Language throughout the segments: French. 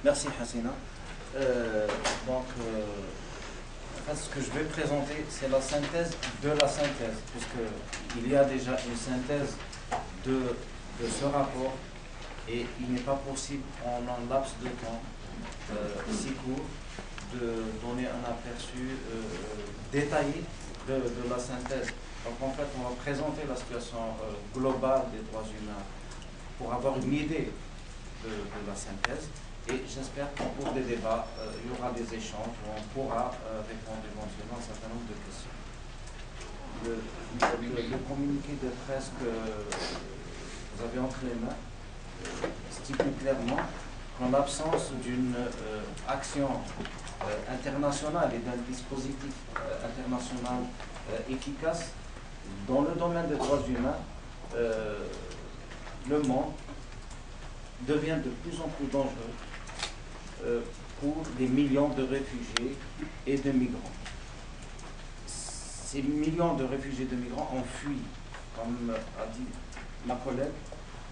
Merci Hassina. En fait, ce que je vais présenter, c'est la synthèse de la synthèse, puisqu'il y a déjà une synthèse de ce rapport et il n'est pas possible en un laps de temps si court de donner un aperçu détaillé de la synthèse. Donc en fait, on va présenter la situation globale des droits humains pour avoir une idée de la synthèse. Et j'espère qu'au cours des débats, il y aura des échanges où on pourra répondre éventuellement à un certain nombre de questions. Le communiqué de presse que vous avez entre les mains stipule clairement qu'en l'absence d'une action internationale et d'un dispositif international efficace dans le domaine des droits humains, le monde devient de plus en plus dangereux pour des millions de réfugiés et de migrants. Ces millions de réfugiés et de migrants ont fui, comme a dit ma collègue,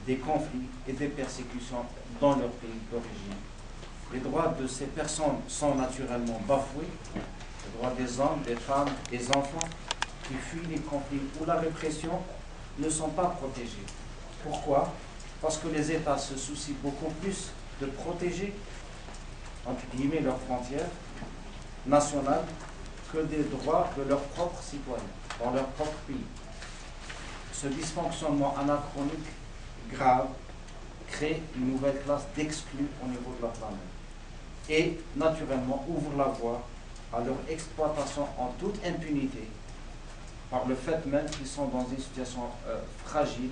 des conflits et des persécutions dans leur pays d'origine. Les droits de ces personnes sont naturellement bafoués, les droits des hommes, des femmes, des enfants qui fuient les conflits ou la répression ne sont pas protégés. Pourquoi? Parce que les États se soucient beaucoup plus de protéger, entre guillemets, leurs frontières nationales que des droits de leurs propres citoyens, dans leur propre pays. Ce dysfonctionnement anachronique grave crée une nouvelle classe d'exclus au niveau de la planète et, naturellement, ouvre la voie à leur exploitation en toute impunité par le fait même qu'ils sont dans une situation fragile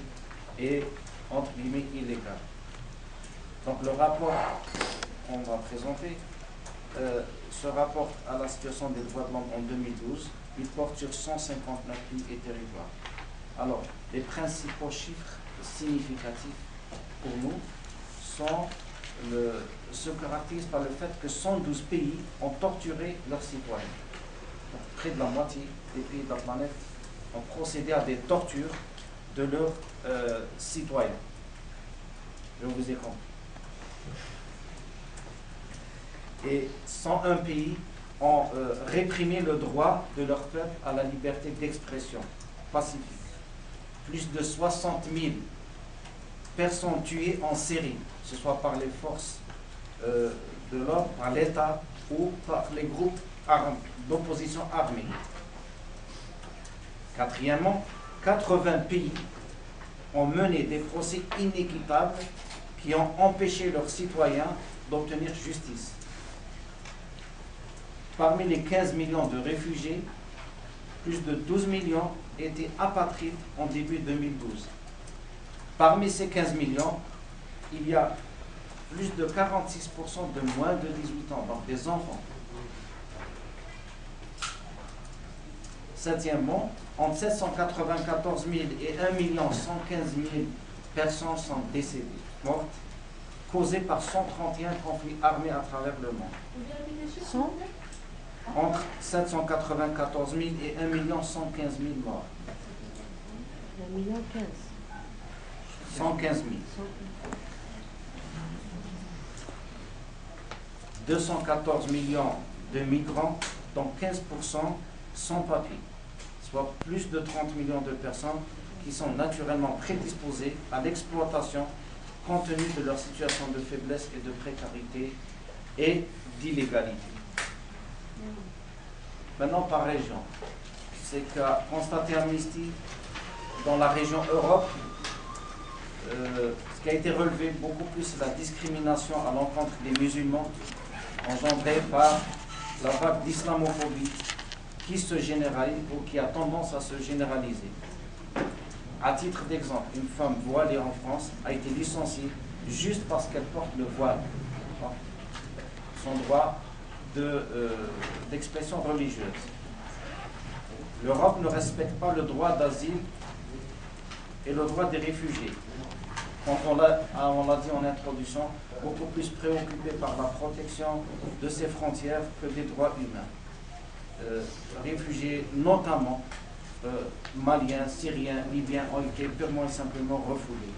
et entre guillemets illégale. Donc le rapport qu'on va présenter se rapporte à la situation des droits de l'homme en 2012. Il porte sur 159 pays et territoires. Alors, les principaux chiffres significatifs pour nous sont se caractérisent par le fait que 112 pays ont torturé leurs citoyens. Donc, près de la moitié des pays de la planète ont procédé à des tortures de leurs citoyens. Je vous ai compris. Et 101 pays ont réprimé le droit de leur peuple à la liberté d'expression pacifique. Plus de 60 000 personnes tuées en série, que ce soit par les forces de l'ordre, par l'État ou par les groupes d'opposition armée. Quatrièmement, 80 pays ont mené des procès inéquitables qui ont empêché leurs citoyens d'obtenir justice. Parmi les 15 millions de réfugiés, plus de 12 millions étaient apatrides en début 2012. Parmi ces 15 millions, il y a plus de 46% de moins de 18 ans, donc des enfants. Septièmement, entre 794 000 et 1 115 000 personnes sont décédées, mortes, causées par 131 conflits armés à travers le monde. Entre 794 000 et 1 115 000 morts. 115 000. 214 millions de migrants, dont 15% sans papier, soit plus de 30 millions de personnes qui sont naturellement prédisposées à l'exploitation compte tenu de leur situation de faiblesse et de précarité et d'illégalité. Maintenant, par région, c'est qu'a constaté Amnesty dans la région Europe, ce qui a été relevé beaucoup plus, c'est la discrimination à l'encontre des musulmans engendrée par la vague d'islamophobie qui se généralise ou qui a tendance à se généraliser. À titre d'exemple, une femme voilée en France a été licenciée juste parce qu'elle porte le voile, son droit d'expression religieuse. L'Europe ne respecte pas le droit d'asile et le droit des réfugiés. Quand on l'a dit en introduction, beaucoup plus préoccupé par la protection de ses frontières que des droits humains. Réfugiés, notamment maliens, syriens, libyens, ont été purement et simplement refoulés.